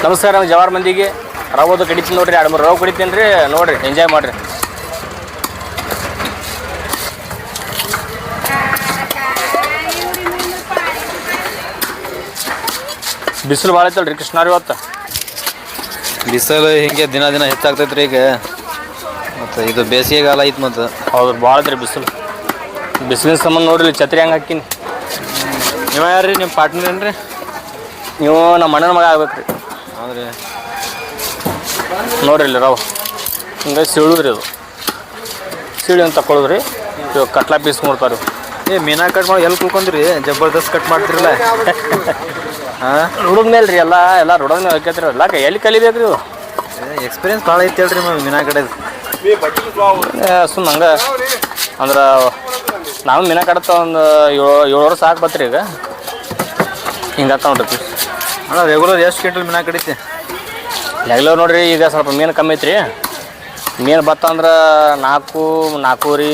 ನಮಸ್ಕಾರ ಜವಾರ್ ಮಂದಿಗೆ ರವದು ಕಡಿತೀನಿ ನೋಡ್ರಿ 2-3 ರವೆ ಕಡಿತೀನಿ ರೀ ನೋಡ್ರಿ ಎಂಜಾಯ್ ಮಾಡಿರಿ ಬಿಸಿಲು ಭಾಳ ಐತಲ್ರಿ ಕೃಷ್ಣಾರಿ ಇವತ್ತು ಬಿಸಿಲು ಹಿಂಗೆ ದಿನ ದಿನ ಹೆಚ್ಚಾಗ್ತೈತ್ರಿ ಈಗ ಮತ್ತು ಇದು ಬೇಸಿಗೆಗಾಲ ಐತೆ ಮತ್ತು ಹೌದು ಭಾಳ ಐತ್ರಿ ಬಿಸಿಲಿನ ಸಂಬಂಧ ನೋಡ್ರಿ ಛತ್ರಿ ಹೆಂಗೆ ಹಾಕಿನಿ ನೀವು ಯಾರು ನಿಮ್ಮ ಪಾರ್ಟ್ನರ್ ಏನ್ರಿ ನೀವು ನಮ್ಮ ಅಣ್ಣನ ಮಗ ಆಗ್ಬೇಕ್ರಿ ಹೌದ್ರಿ ನೋಡ್ರಿ ಇಲ್ಲಿ ರವೆ ಹಿಂಗೆ ಸೀಳುದ್ರಿ ಅದು ಸೀಳಿ ಅಂತ ತಗೊಳುದ್ರಿ ಇವಾಗ ಕಟ್ಲಾ ಪೀಸ್ ಮಾಡ್ತಾರೆ ಮೀನಾ ಕಟ್ ಮಾಡಿ ಎಲ್ಲಿ ಕುಳ್ಕೊಂಡ್ರಿ ಜಬರ್ದಸ್ತ್ ಕಟ್ ಮಾಡ್ತಿರಲ್ಲ ಹಾಂ ರುಡದ ಮೇಲೆ ರೀ ಎಲ್ಲ ರುಡದ ಮೇಲೆ ಹಾಕೈತ್ರಿ ಎಲ್ಲ ಎಲ್ಲಿ ಕಲಿಬೇಕ್ರಿ ಇವು ಎಕ್ಸ್ಪೀರಿಯನ್ಸ್ ಭಾಳ ಐತಿ ಹೇಳ್ರಿ ಮೀನಾ ಕಡೆದು ಸುಮ್ಮನೆ ಹಂಗೆ ಅಂದ್ರೆ ನಾವು ಮೀನಾ ಕಡತ್ತ ಒಂದು 7 ವರ್ಷ ಬತ್ರಿ ಈಗ ಹಿಂಗೆ ಹಾಕ ನೋಡ್ರಿ ಅಣ್ಣ ರೆಗ್ಯುಲರ್ ಎಷ್ಟು ಕ್ವಿಂಟಲ್ ಮೀನಾ ಕಡಿತಿ ರೆಗ್ಯುಲರ್ ನೋಡ್ರಿ ಈಗ ಸ್ವಲ್ಪ ಮೀನು ಕಮ್ಮಿ ಐತ್ರಿ ಮೀನು ಬತ್ತ ಅಂದ್ರೆ 4-4.5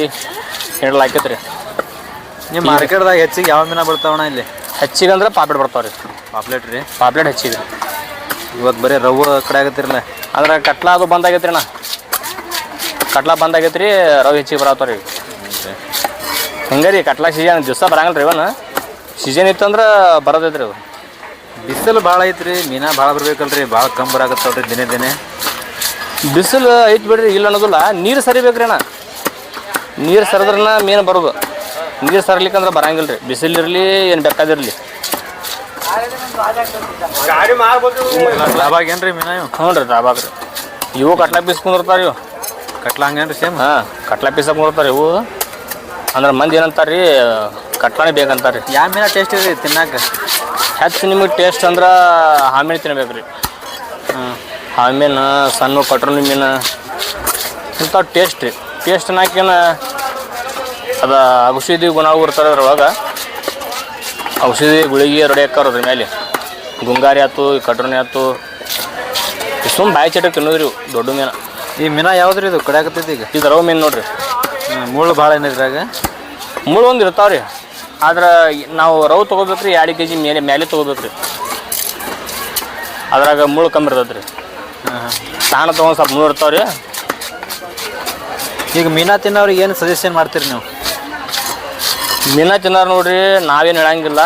ಕ್ವಿಂಟಲ್ ಹಾಕೈತ್ರಿ ನಿಮ್ಮ ಮಾರ್ಕೆಟ್ದಾಗ ಹೆಚ್ಚಿಗೆ ಯಾವ ಮೀನಾ ಬರ್ತಾವಣ್ಣ ಇಲ್ಲಿ ಹೆಚ್ಚಿಗೆ ಅಂದ್ರೆ ಪಾಪ್ಲೆಟ್ ಬರ್ತಾವೆ ರೀ ಪಾಪ್ಲೆಟ್ ಹೆಚ್ಚಿಗೆ ಇವತ್ತು ಬರೀ ರವೆ ಕಡೆ ಆಗತ್ತಿರಲ್ಲ ಅಂದ್ರೆ ಕಟ್ಲಾ ಅದು ಬಂದಾಗೈತ್ರಿ ಅಣ್ಣ ಕಟ್ಲಾ ಬಂದಾಗೈತ್ರಿ ರವೆ ಹೆಚ್ಚಿಗೆ ಬರತ್ತಾವ ರೀ ಹಿಂಗೆ ರೀ ಕಟ್ಲಾ ಸೀಸನ್ ದಿವಸ ಬರಂಗಿಲ್ಲ ರೀ ಇವನ್ ಸೀಸನ್ ಇತ್ತಂದ್ರೆ ಬರೋದೈತ್ರಿ ಅದು ಬಿಸಿಲು ಭಾಳ ಐತ್ರಿ ಮೀನಾ ಭಾಳ ಬರ್ಬೇಕಲ್ರಿ ಭಾಳ ಕಮ್ಮಿ ಬರಾಕತ್ತಾವ್ರಿ ದಿನೇ ಬಿಸಿಲು ಐತಿ ಬಿಡ್ರಿ ಇಲ್ಲ ಅನ್ನೋದಿಲ್ಲ ನೀರು ಸರಿಬೇಕ್ರಿ ಅಣ್ಣ ನೀರು ಸರಿದ್ರನ ಮೀನು ಬರೋದು ನೀರು ಸರಿಲಿಕ್ಕಂದ್ರೆ ಬರಂಗಿಲ್ಲ ರೀ ಬಿಸಿಲಿರಲಿ ಏನು ಬೇಕಾದಿರಲಿ ಲಾಭ ಆಗೇನ್ರಿ ಮೀನಾ ಇವು ಹ್ಞೂ ರೀ ಲಾಭಾಗ ರೀ ಇವು ಕಟ್ಲಾ ಪೀಸ್ ಕುಂದಿರ್ತಾರೆ ಇವು ಕಟ್ಲಾ ಹಂಗೇನ್ರಿ ಸೇಮ್ ಹಾಂ ಕಟ್ಲಾ ಪೀಸಾಗ ಕುಂದಿರ್ತಾರೆ ಇವು ಅಂದ್ರೆ ಮಂದಿ ಏನಂತಾರೆ ರೀ ಕಟ್ಲಾನೇ ಬೇಕಂತಾರೆ ರೀ ಯಾವ ಮೀನಾ ಟೇಸ್ಟ್ ಇದೆ ತಿನ್ನಾಕ ಹೆಚ್ಚು ನಿಮಗೆ ಟೇಸ್ಟ್ ಅಂದ್ರೆ ಹಾಮೀನು ತಿನ್ಬೇಕು ರೀ ಹಾಮೀನು ಸಣ್ಣ ಕಟ್ರೋನಿ ಮೀನು ಇಂಥವು ಟೇಸ್ಟ್ ರೀ ಟೇಸ್ಟ್ ನಾಕೇನ ಅದು ಔಷಧಿ ಗುಣ ಇರ್ತಾರೆ ಅದ್ರೊಳಗ ಔಷಧಿ ಗುಳಿಗೆ ರೆಡಿ ಹಾಕೋರು ಅದ್ರ ಮೇಲೆ ಗುಂಗಾರಿ ಆಯ್ತು ಕಟ್ರೋನಿ ಆಯ್ತು ಸುಮ್ಮ ಬಾಯಿ ಚಟಕ್ಕೆ ತಿನ್ನೋದ್ರಿ ದೊಡ್ಡ ಮೀನು ಈ ಮೀನಾ ಯಾವ್ದ್ರಿ ಇದು ಕಡಿಯಾಕತ್ತೈತಿ ಈಗ ಇದು ರವೆ ಮೀನು ನೋಡ್ರಿ ಮುಳ್ಳು ಭಾಳ ಏನಿದ್ರಾಗ ಮುಳ್ಳು ಒಂದು ಇರ್ತಾವೆ ರೀ ಆದ್ರೆ ನಾವು ರವೆ ತೊಗೋಬೇಕ್ರಿ 2 kg ಮೇಲೆ ತೊಗೋಬೇಕ್ರಿ ಅದ್ರಾಗ ಮುಳ್ಳು ಕಮ್ಮಿ ಇರ್ತೈತೆ ರೀ ತಾಣ ತೊಗೊಂಡು ಸ್ವಲ್ಪ ಮುಳ್ಳು ಇರ್ತಾವೆ ರೀ ಈಗ ಮೀನಾ ತಿನ್ನೋರಿಗೆ ಏನು ಸಜೆಷನ್ ಮಾಡ್ತೀರಿ ನೀವು ಮೀನಾ ತಿನ್ನೋರು ನೋಡ್ರಿ ನಾವೇನು ಹೇಳಂಗಿಲ್ಲ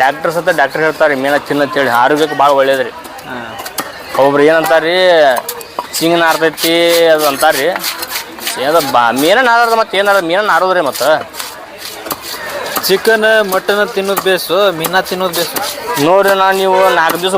ಡಾಕ್ಟರ್ ಹೇಳ್ತಾರೆ ರೀ ಮೀನಾ ತಿನ್ನಂತೇಳಿ ಆರೋಗ್ಯಕ್ಕೆ ಭಾಳ ಒಳ್ಳೇದು ರೀ ಒಬ್ರು ಏನಂತಾರೆ ರೀ ಚಿಂಗ್ ನಾರ್ತೈತಿ ಅದು ಅಂತಾರೆ ರೀ ಅದು ಮೀನ ನಾರದ ಮತ್ತು ಏನಾರ ಮೀನ ನಾರೋದು ರೀ ಮತ್ತು ಚಿಕನ್ ಮಟನ್ ತಿನ್ನೋದು ಬೇಸು ಮೀನಾ ತಿನ್ನೋದು ಬೇಸು ನೋಡ್ರಿ ನೀವು 4 ದಿವಸ